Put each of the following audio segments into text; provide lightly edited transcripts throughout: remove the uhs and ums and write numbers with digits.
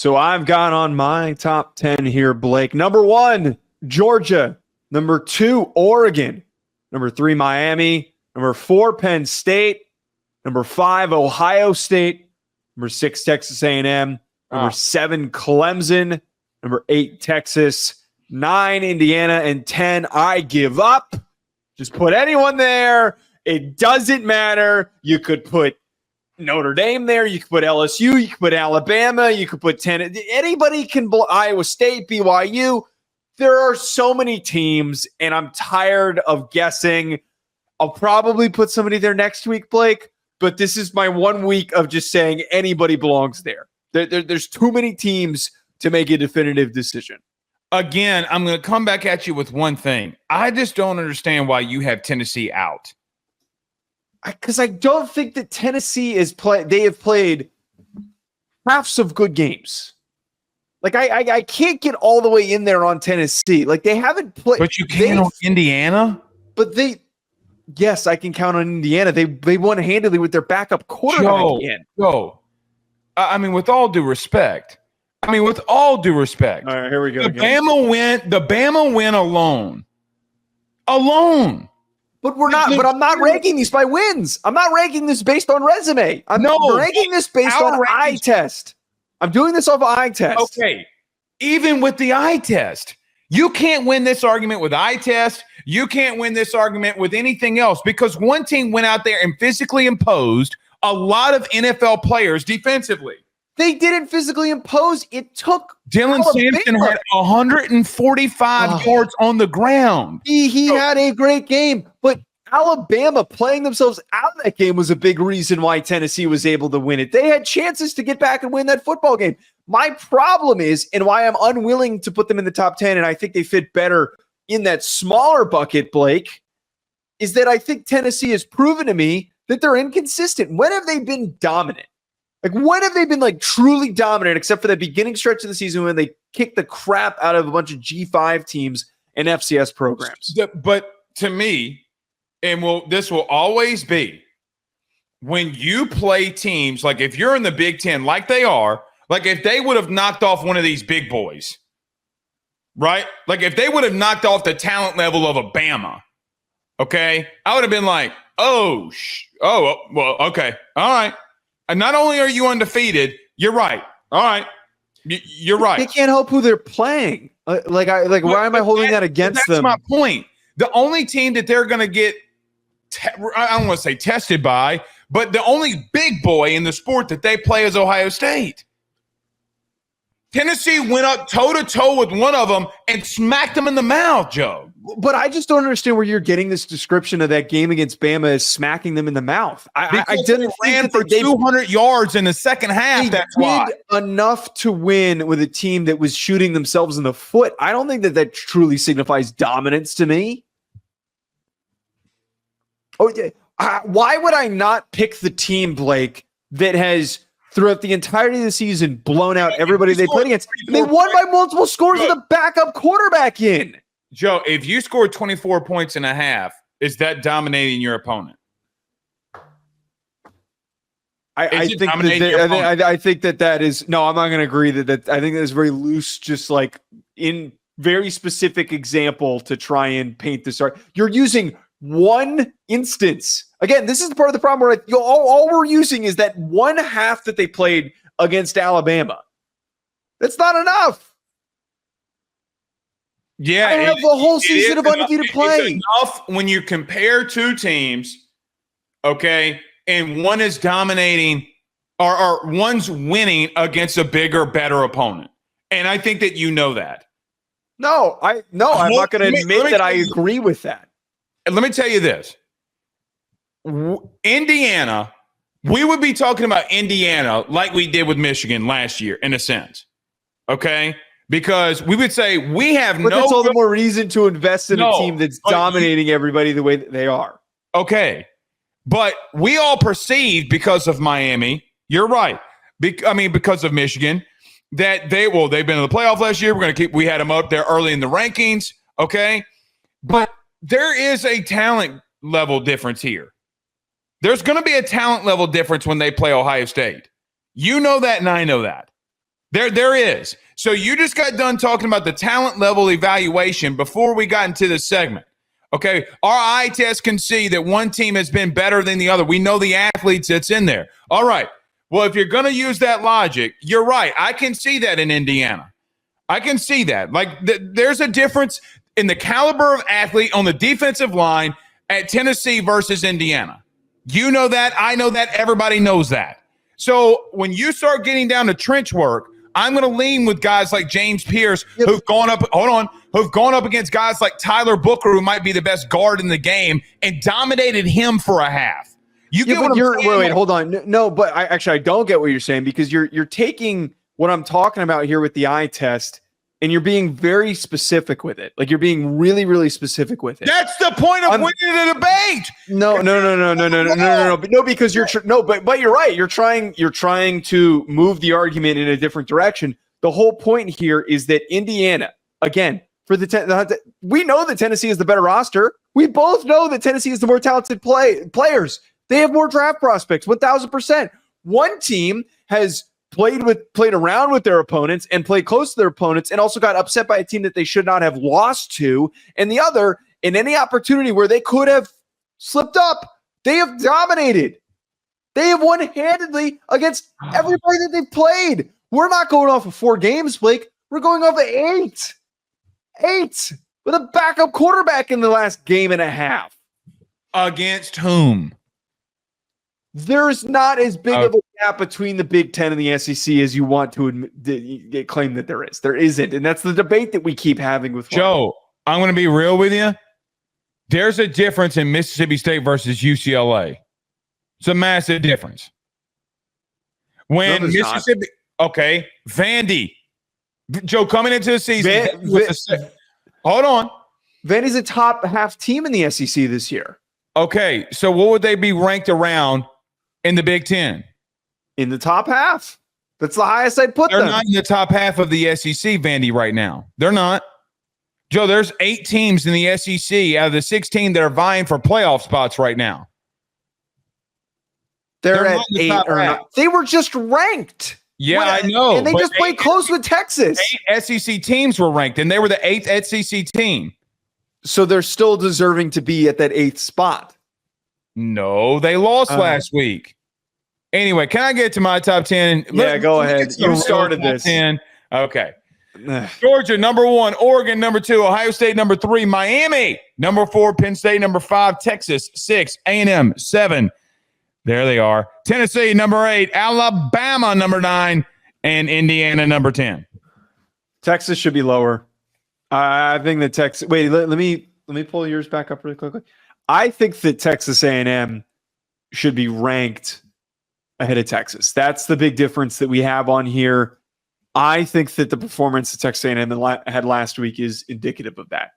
So I've got on my top 10 here, Blake. Number 1, Georgia. Number 2, Oregon. Number 3, Miami. Number 4, Penn State. Number 5, Ohio State. Number 6, Texas A&M. Number 7, Clemson. Number 8, Texas. 9, Indiana. And 10, I give up. Just put anyone there. It doesn't matter. You could put Notre Dame there. You could put LSU. You could put Alabama. You could put Tennessee. Anybody can Iowa State, BYU. There are so many teams, and I'm tired of guessing. I'll probably put somebody there next week, Blake, but this is my 1 week of just saying anybody belongs there. There's too many teams to make a definitive decision. Again, I'm going to come back at you with one thing. I just don't understand why you have Tennessee out. Because I don't think that Tennessee they have played halves of good games. Like I can't get all the way in there on Tennessee. Like they haven't played. But you can on Indiana. But yes, I can count on Indiana. They won handily with their backup quarterback again. I mean, with all due respect. All right, here we go. The Bama win alone. But I'm not ranking these by wins. I'm not ranking this based on resume. I'm ranking this based on eye test. I'm doing this off of eye test. Okay. Even with the eye test, you can't win this argument with eye test. You can't win this argument with anything else because one team went out there and physically imposed a lot of NFL players defensively. They didn't physically impose. It took Dylan Sampson had 145 yards on the ground. He had a great game, but Alabama playing themselves out of that game was a big reason why Tennessee was able to win it. They had chances to get back and win that football game. My problem is, and why I'm unwilling to put them in the top 10, and I think they fit better in that smaller bucket, Blake, is that I think Tennessee has proven to me that they're inconsistent. When have they been dominant? Like, when have they been, like, truly dominant, except for the beginning stretch of the season when they kicked the crap out of a bunch of G5 teams and FCS programs? But to me, this will always be, when you play teams, like if you're in the Big Ten, like they are, like if they would have knocked off one of these big boys, right? Like if they would have knocked off the talent level of a Bama, okay? I would have been like, well, okay, all right. And not only are you undefeated, you're right. All right. You're right. They can't help who they're playing. Why am I holding that against them? That's my point. The only team that they're going to get, I don't want to say tested by, but the only big boy in the sport that they play is Ohio State. Tennessee went up toe-to-toe with one of them and smacked them in the mouth, Joe. But I just don't understand where you're getting this description of that game against Bama as smacking them in the mouth. I didn't ran for 200 yards in the second half. That's why. Enough to win with a team that was shooting themselves in the foot. I don't think that truly signifies dominance to me. Okay, why would I not pick the team, Blake, that has throughout the entirety of the season blown out everybody they played against? And they won by multiple scores with a backup quarterback in. Joe, if you scored 24 points and a half, is that dominating your opponent? I think that is no. I'm not going to agree that. I think that is very loose, just like in very specific example to try and paint this art. You're using one instance. Again, this is the part of the problem where all we're using is that one half that they played against Alabama. That's not enough. Yeah, I have the whole season of undefeated play. It's enough when you compare two teams, okay, and one is dominating or one's winning against a bigger, better opponent. And I think that you know that. No, I'm not going to admit that I agree with that. Let me tell you this. Indiana, we would be talking about Indiana like we did with Michigan last year, in a sense. Okay? Because we would say we have but that's all the more reason to invest in a team that's dominating everybody the way that they are. Okay. But we all perceived because of Miami, you're right. Because of Michigan, that they've been in the playoff last year. We had them up there early in the rankings. Okay. But there is a talent level difference here. There's going to be a talent level difference when they play Ohio State. You know that, and I know that. There is. So you just got done talking about the talent level evaluation before we got into this segment. Okay, our eye test can see that one team has been better than the other. We know the athletes that's in there. All right. Well, if you're going to use that logic, you're right. I can see that in Indiana. I can see that. Like there's a difference in the caliber of athlete on the defensive line at Tennessee versus Indiana. You know that. I know that. Everybody knows that. So when you start getting down to trench work, I'm going to lean with guys like James Pierce, who've gone up against guys like Tyler Booker, who might be the best guard in the game, and dominated him for a half. Wait, hold on. No, but I don't get what you're saying, because you're taking what I'm talking about here with the eye test, and you're being very specific with it. Like you're being really, really specific with it. That's the point of winning the debate. No, because but you're right. You're trying to move the argument in a different direction. The whole point here is that Indiana, again, we know that Tennessee is the better roster. We both know that Tennessee is the more talented players. They have more draft prospects, 1,000%. One team has played around with their opponents and played close to their opponents and also got upset by a team that they should not have lost to. And the other, in any opportunity where they could have slipped up, they have dominated. They have won handedly against everybody that they've played. We're not going off of 4 games, Blake. We're going off of 8. 8 with a backup quarterback in the last game and a half. Against whom? There's not as big of a gap between the Big Ten and the SEC as you want to claim that there is. There isn't, and that's the debate that we keep having with Joe. I'm going to be real with you. There's a difference in Mississippi State versus UCLA. It's a massive difference. When Mississippi, Vandy, Joe, coming into the season, hold on. Vandy's a top half team in the SEC this year. Okay, so what would they be ranked around in the Big Ten? In the top half. That's the highest I'd put them. They're not in the top half of the SEC, Vandy, right now. They're not. Joe, there's 8 teams in the SEC out of the 16 that are vying for playoff spots right now. They're at 8 or 9. They were just ranked. Yeah, I know. And they just played close with Texas. 8 SEC teams were ranked, and they were the 8th SEC team. So they're still deserving to be at that 8th spot. No, they lost last week. Anyway, can I get to my top 10? Yeah, go ahead. You started this. 10. Okay. Georgia, number 1. Oregon, number 2. Ohio State, number 3. Miami, number 4. Penn State, number 5. Texas, 6. A&M, 7. There they are. Tennessee, number 8. Alabama, number 9. And Indiana, number 10. Texas should be lower. I think that Texas. Wait, let me pull yours back up really quickly. I think that Texas A&M should be ranked ahead of Texas. That's the big difference that we have on here. I think that the performance that Texas A&M had last week is indicative of that.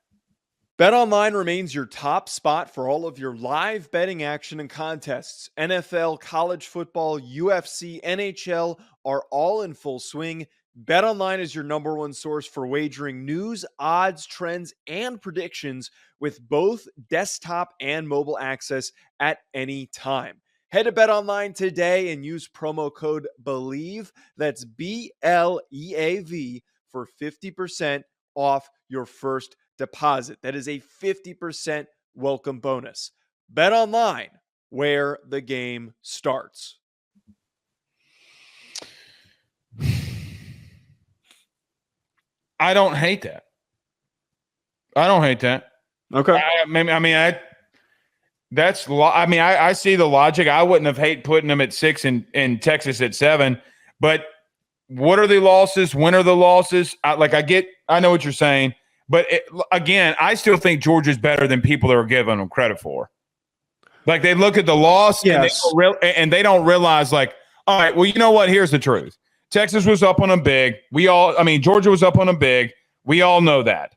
BetOnline remains your top spot for all of your live betting action and contests. NFL, college football, UFC, NHL are all in full swing. BetOnline is your number 1 source for wagering news, odds, trends, and predictions with both desktop and mobile access at any time. Head to BetOnline today and use promo code BELIEVE, that's BLEAV, for 50% off your first deposit. That is a 50% welcome bonus. BetOnline, where the game starts. I don't hate that. Okay. I see the logic. I wouldn't have hate putting them at 6 and Texas at 7. But what are the losses? When are the losses? I know what you're saying. But again, I still think Georgia's better than people are giving them credit for. Like they look at the loss and they don't realize like, all right, well, you know what? Here's the truth. Texas was up on them big. Georgia was up on them big. We all know that.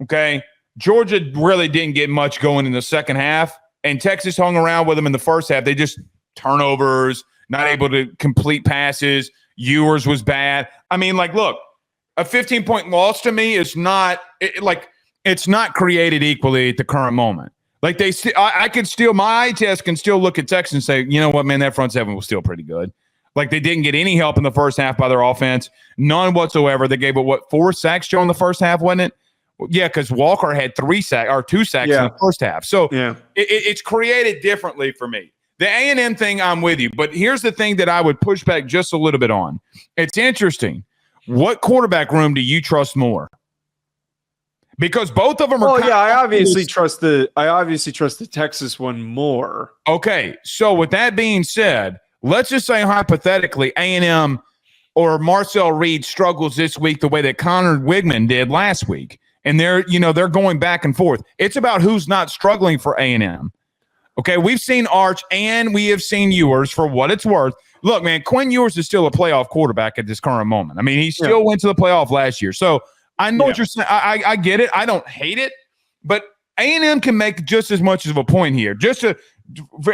Okay. Georgia really didn't get much going in the second half, and Texas hung around with them in the first half. They just turnovers, not able to complete passes. Ewers was bad. Look, a 15-point loss to me is not it's not created equally at the current moment. Like I could still, my eye test can still look at Texas and say, you know what, man, that front seven was still pretty good. Like they didn't get any help in the first half by their offense. None whatsoever. They gave it, 4 sacks, Joe, in the first half, wasn't it? Yeah, because Walker had 2 sacks in the first half. So it's created differently for me. The A&M thing, I'm with you. But here's the thing that I would push back just a little bit on. It's interesting. What quarterback room do you trust more? Because both of them are. I obviously trust the Texas one more. Okay, so with that being said, let's just say hypothetically A&M or Marcel Reed struggles this week the way that Connor Wigman did last week, and they're going back and forth. It's about who's not struggling for A&M. Okay, we've seen Arch and we have seen Ewers for what it's worth. Look, man, Quinn Ewers is still a playoff quarterback at this current moment. I mean, he still went to the playoff last year, so. I know what you're saying. I get it. I don't hate it, but A&M can make just as much of a point here.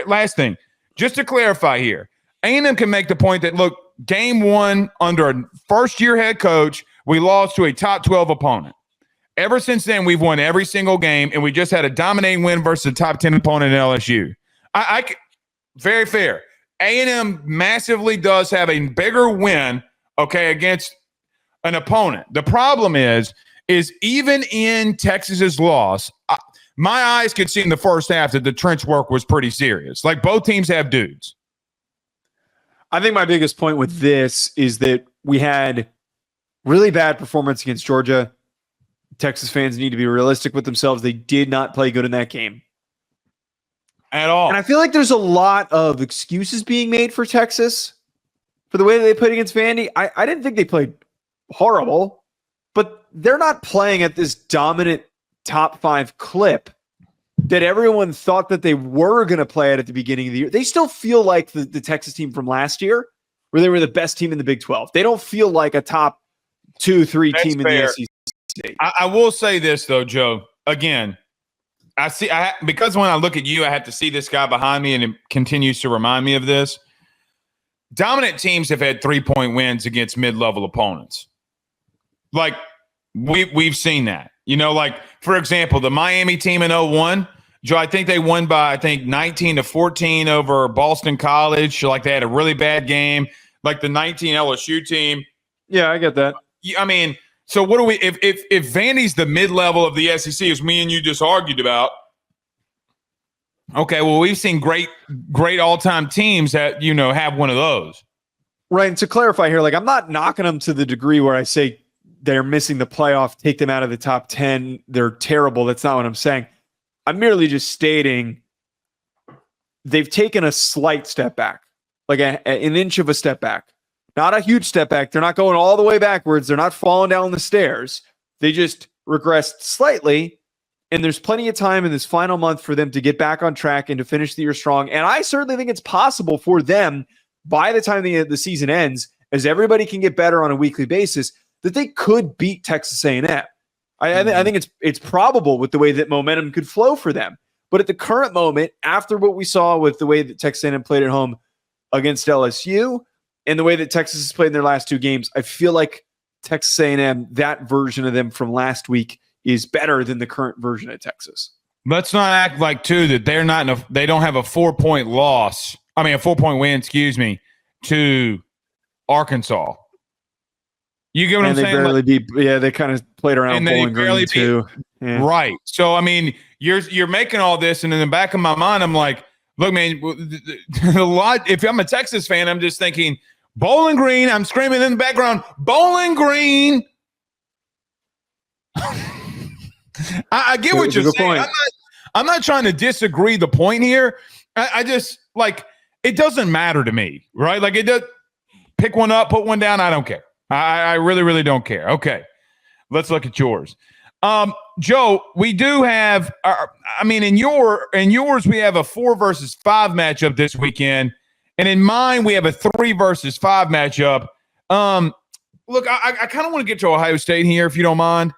Last thing, just to clarify here, A&M can make the point that, look, game 1 under a first-year head coach, we lost to a top 12 opponent. Ever since then, we've won every single game, and we just had a dominating win versus a top 10 opponent in LSU. Very fair. A&M massively does have a bigger win, against an opponent. The problem is even in Texas's loss, my eyes could see in the first half that the trench work was pretty serious. Like both teams have dudes. I think my biggest point with this is that we had really bad performance against Georgia. Texas fans need to be realistic with themselves. They did not play good in that game at all. And I feel like there's a lot of excuses being made for Texas for the way that they played against Vandy. I didn't think they played horrible, but they're not playing at this dominant top 5 clip that everyone thought that they were going to play at the beginning of the year. They still feel like the Texas team from last year, where they were the best team in the Big 12. They don't feel like a top 2-3 team in the SEC. I will say this though, Joe. Again, because when I look at you, I have to see this guy behind me, and it continues to remind me of this. Dominant teams have had 3-point wins against mid-level opponents. Like we've seen that, like for example, the Miami team in 2001, Joe, I think they won by 19-14 over Boston College. Like they had a really bad game, like the 19 LSU team. Yeah, I get that. I mean, so what do we? If Vandy's the mid-level of the SEC, as me and you just argued about, okay, well we've seen great all-time teams that have one of those. Right, and to clarify here, like I'm not knocking them to the degree where I say they're missing the playoff, take them out of the top 10. They're terrible. That's not what I'm saying. I'm merely just stating they've taken a slight step back, like an inch of a step back. Not a huge step back. They're not going all the way backwards. They're not falling down the stairs. They just regressed slightly, and there's plenty of time in this final month for them to get back on track and to finish the year strong. And I certainly think it's possible for them by the time the season ends, as everybody can get better on a weekly basis, that they could beat Texas A&M. I think it's probable with the way that momentum could flow for them. But at the current moment, after what we saw with the way that Texas A&M played at home against LSU and the way that Texas has played in their last 2 games, I feel like Texas A&M, that version of them from last week, is better than the current version of Texas. Let's not act like too that they don't have a 4-point loss. I mean, a 4-point win, to Arkansas. You get what I'm saying? They kind of played around Bowling Green too. Yeah. Right. So, I mean, you're making all this, and in the back of my mind, I'm like, look, man, if I'm a Texas fan, I'm just thinking, Bowling Green, I'm screaming in the background, Bowling Green. I get what you're saying. I'm not trying to disagree the point here. I just, like, it doesn't matter to me, right? Like, it does. Pick one up, put one down. I don't care. I really, really don't care. Okay, let's look at yours. Joe, we do have, in yours, we have a 4 versus 5 matchup this weekend. And in mine, we have a 3 versus 5 matchup. Look, I kind of want to get to Ohio State here, if you don't mind.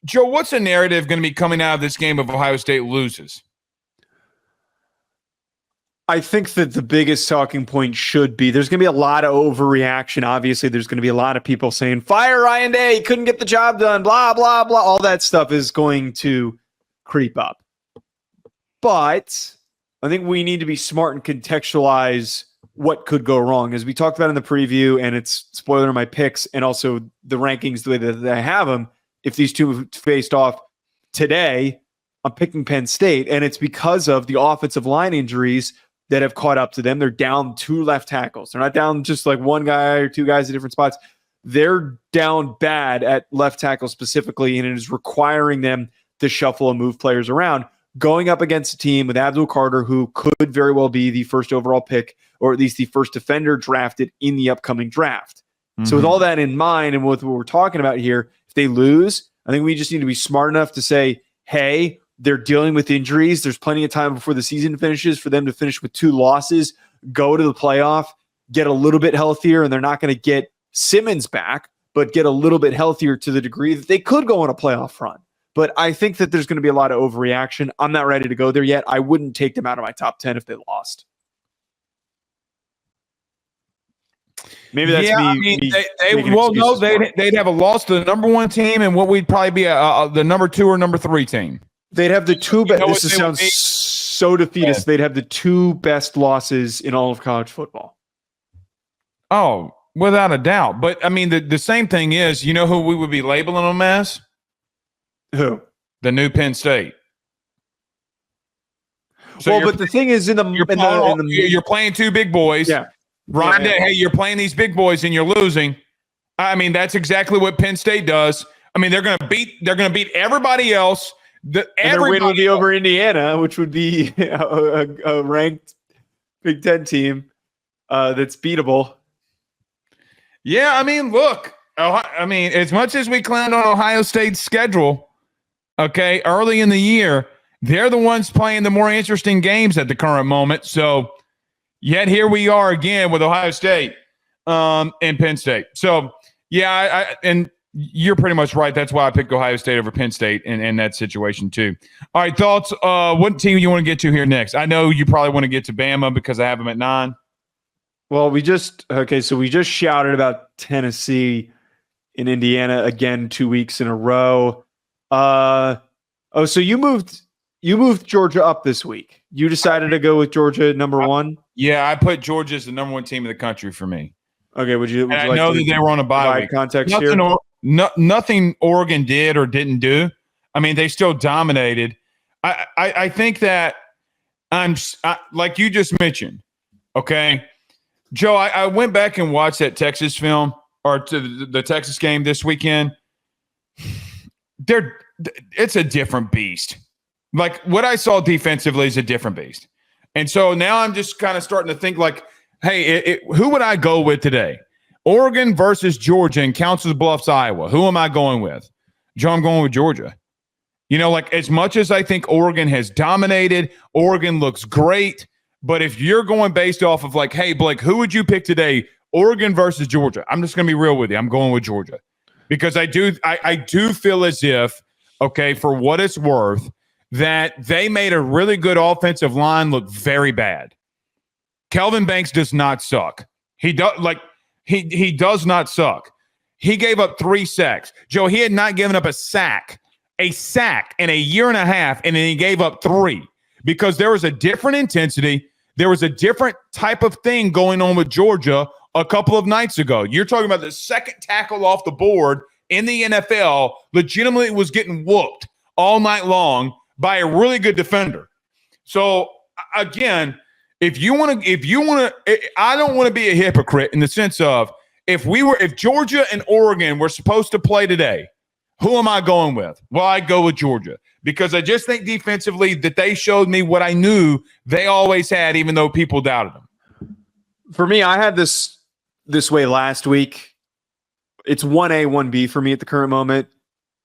Joe, what's the narrative going to be coming out of this game if Ohio State loses? I think that the biggest talking point should be there's going to be a lot of overreaction. Obviously, there's going to be a lot of people saying, fire Ryan Day, he couldn't get the job done, blah, blah, blah. All that stuff is going to creep up. But I think we need to be smart and contextualize what could go wrong. As we talked about in the preview, and it's spoiler in my picks and also the rankings the way that I have them, if these two faced off today, I'm picking Penn State, and it's because of the offensive line injuries that have caught up to them. They're down 2 left tackles. They're not down just like one guy or 2 guys at different spots. They're down bad at left tackle specifically, and it is requiring them to shuffle and move players around, going up against a team with Abdul Carter, who could very well be the first overall pick, or at least the first defender drafted in the upcoming draft. Mm-hmm. So with all that in mind, and with what we're talking about here, if they lose, I think we just need to be smart enough to say, hey, they're dealing with injuries. There's plenty of time before the season finishes for them to finish with 2 losses, go to the playoff, get a little bit healthier, and they're not going to get Simmons back, but get a little bit healthier to the degree that they could go on a playoff run. But I think that there's going to be a lot of overreaction. I'm not ready to go there yet. I wouldn't take them out of my top 10 if they lost. Maybe that's me. I mean, they'd have a loss to the number 1 team and what would probably be the number 2 or number 3 team. They'd have the 2 best. This sounds so defeatist. They'd have the 2 best losses in all of college football. Oh, without a doubt. But I mean, the same thing is, you know who we would be labeling them as? Who? The new Penn State. So but the thing is, you're playing 2 big boys. Yeah. Ryan, hey, you're playing these big boys and you're losing. I mean, that's exactly what Penn State does. I mean, they're going to beat everybody else. Their win would be over Indiana, which would be a ranked Big Ten team that's beatable. Yeah, I mean, look. As much as we clowned on Ohio State's schedule, okay, early in the year, they're the ones playing the more interesting games at the current moment. So, yet here we are again with Ohio State and Penn State. So, yeah, and you're pretty much right. That's why I picked Ohio State over Penn State in that situation too. All right, thoughts? What team you want to get to here next? I know you probably want to get to Bama because I have them at 9. Well, we just shouted about Tennessee in Indiana again 2 weeks in a row. So you moved Georgia up this week. You decided to go with Georgia number 1? Yeah, I put Georgia as the number 1 team in the country for me. Okay, would you I like know that they were on a bye week. Context here? Nothing Oregon did or didn't do. I mean, they still dominated. I think that like you just mentioned, okay, Joe, I went back and watched that Texas film or to the Texas game this weekend. It's a different beast. Like what I saw defensively is a different beast. And so now I'm just kind of starting to think like, hey, who would I go with today? Oregon versus Georgia in Council Bluffs, Iowa. Who am I going with? Joe, I'm going with Georgia. You know, like as much as I think Oregon has dominated, Oregon looks great. But if you're going based off of like, hey, Blake, who would you pick today? Oregon versus Georgia. I'm just going to be real with you. I'm going with Georgia because I do feel as if, okay, for what it's worth, that they made a really good offensive line look very bad. Kelvin Banks does not suck. He does not suck. He gave up 3 sacks. Joe, he had not given up a sack in a year and a half, and then he gave up 3 because there was a different intensity. There was a different type of thing going on with Georgia a couple of nights ago. You're talking about the second tackle off the board in the NFL legitimately was getting whooped all night long by a really good defender. So again, if you want to, I don't want to be a hypocrite in the sense of if Georgia and Oregon were supposed to play today, who am I going with? Well, I'd go with Georgia because I just think defensively that they showed me what I knew they always had, even though people doubted them. For me, I had this way last week. It's 1A, 1B for me at the current moment.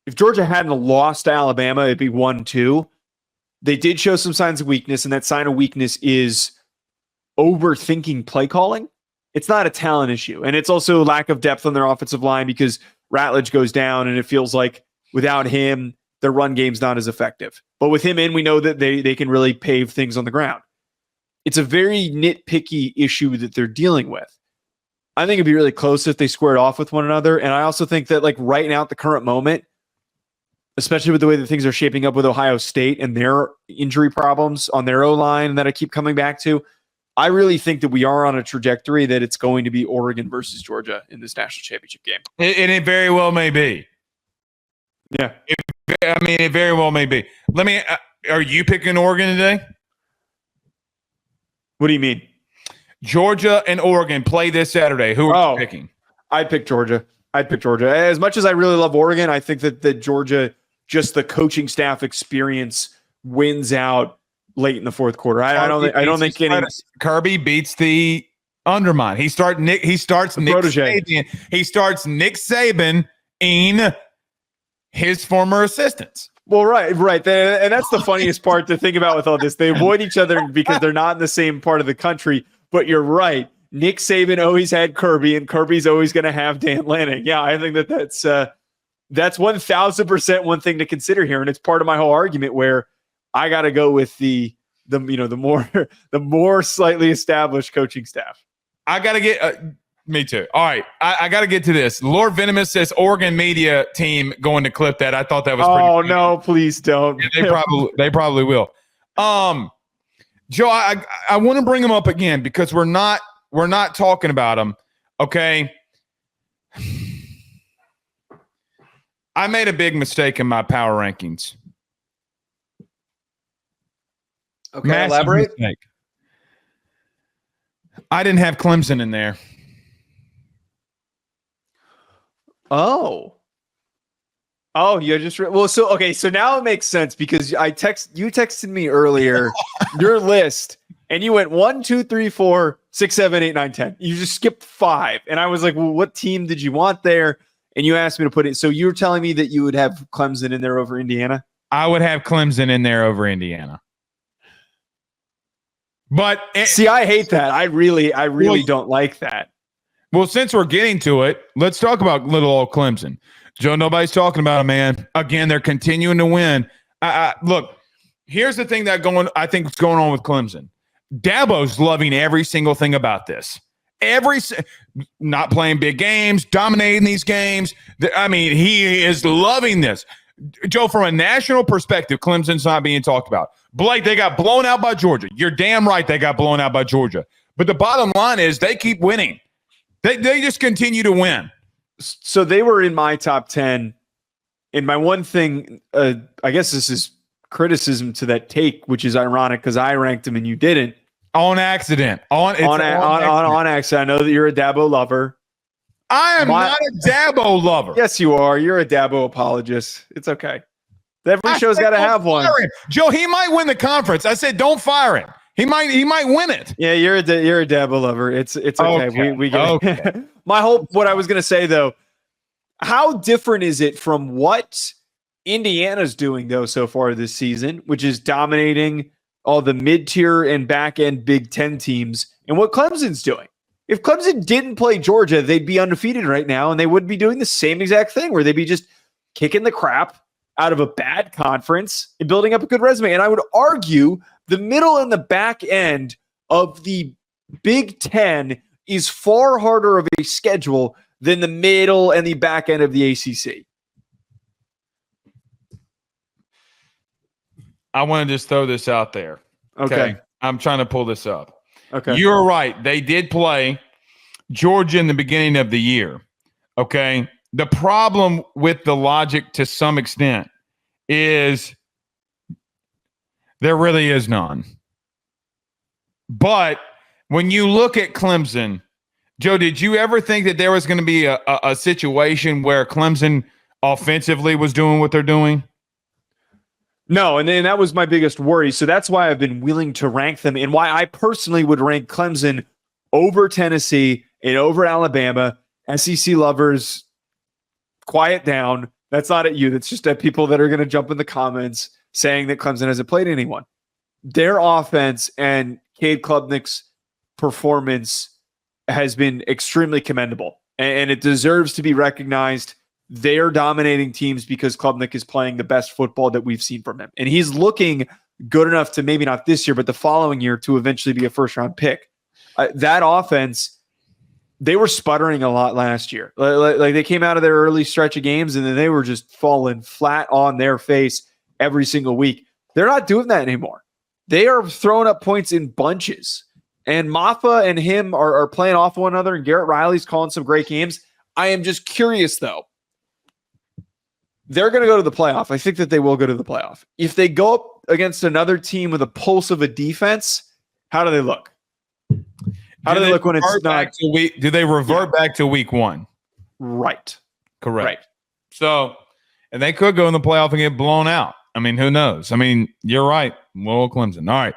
If Georgia hadn't lost to Alabama, it'd be 1-2. They did show some signs of weakness, and that sign of weakness is overthinking play calling. It's not a talent issue, and it's also lack of depth on their offensive line because Ratledge goes down, and it feels like without him, their run game's not as effective. But with him in, we know that they can really pave things on the ground. It's a very nitpicky issue that they're dealing with. I think it'd be really close if they squared off with one another, and I also think that like right now at the current moment, especially with the way that things are shaping up with Ohio State and their injury problems on their O-line that I keep coming back to, I really think that we are on a trajectory that it's going to be Oregon versus Georgia in this national championship game. And it very well may be. Yeah. It very well may be. Are you picking Oregon today? What do you mean? Georgia and Oregon play this Saturday. Who are you picking? I'd pick Georgia. As much as I really love Oregon, I think that Georgia, just the coaching staff experience, wins out late in the fourth quarter. I don't think any Kirby beats the undermine. He starts Nick Saban. He starts Nick Saban in his former assistants. Well, right. And that's the funniest part to think about with all this. They avoid each other because they're not in the same part of the country. But you're right. Nick Saban always had Kirby, and Kirby's always going to have Dan Lanning. Yeah, I think that's 1,000% one thing to consider here, and it's part of my whole argument where I got to go with the more slightly established coaching staff. I got to get me too. All right, I got to get to this. Lord Venomous says Oregon media team going to clip that. I thought that was pretty funny. No, please don't. Yeah, they probably will. Joe, I want to bring them up again because we're not talking about them. Okay. I made a big mistake in my power rankings. Okay, massive elaborate. Mistake. I didn't have Clemson in there. Oh, you just so now it makes sense because you texted me earlier your list and you went 1, 2, 3, 4, 6, 7, 8, 9, 10. You just skipped 5, and I was like, well, what team did you want there? And you asked me to put it. So you were telling me that you would have Clemson in there over Indiana? I would have Clemson in there over Indiana. But see, I hate that. I really don't like that. Well, since we're getting to it, let's talk about little old Clemson. Joe, nobody's talking about it, man. Again, they're continuing to win. Look, here's the thing I think is going on with Clemson. Dabo's loving every single thing about this. Not playing big games, dominating these games. He is loving this. Joe, from a national perspective, Clemson's not being talked about. Blake, they got blown out by Georgia. You're damn right they got blown out by Georgia. But the bottom line is they keep winning. They just continue to win. So they were in my top 10. And my one thing, I guess this is criticism to that take, which is ironic because I ranked them and you didn't. On accident. On accident. I know that you're a Dabo lover. I am not a Dabo lover. Yes, you are. You're a Dabo apologist. It's okay. Every show's got to have one. Joe, he might win the conference. I said, don't fire him. He might win it. Yeah, you're a Dabo lover. It's okay. We get it. What I was gonna say though, how different is it from what Indiana's doing though so far this season, which is dominating all the mid-tier and back-end Big Ten teams, and what Clemson's doing? If Clemson didn't play Georgia, they'd be undefeated right now, and they would be doing the same exact thing where they'd be just kicking the crap out of a bad conference and building up a good resume. And I would argue the middle and the back end of the Big Ten is far harder of a schedule than the middle and the back end of the ACC. I want to just throw this out there. Okay. I'm trying to pull this up. Okay. You're right. They did play Georgia in the beginning of the year. Okay. The problem with the logic to some extent is there really is none. But when you look at Clemson, Joe, did you ever think that there was going to be a situation where Clemson offensively was doing what they're doing? No, and then that was my biggest worry. So that's why I've been willing to rank them and why I personally would rank Clemson over Tennessee and over Alabama. SEC lovers, quiet down. That's not at you. That's just at people that are going to jump in the comments saying that Clemson hasn't played anyone. Their offense and Cade Klubnik's performance has been extremely commendable, and it deserves to be recognized. They are dominating teams because Klubnik is playing the best football that we've seen from him. And he's looking good enough to maybe not this year, but the following year to eventually be a first-round pick. That offense, they were sputtering a lot last year. Like they came out of their early stretch of games, and then they were just falling flat on their face every single week. They're not doing that anymore. They are throwing up points in bunches. And Maffa and him are playing off one another, and Garrett Riley's calling some great games. I am just curious, though. They're going to go to the playoff. I think that they will go to the playoff. If they go up against another team with a pulse of a defense, how do they look? How do they look when it's not? Do they revert back to week one? Right. Correct. Right. So, and they could go in the playoff and get blown out. I mean, who knows? I mean, you're right. Well, Clemson. All right.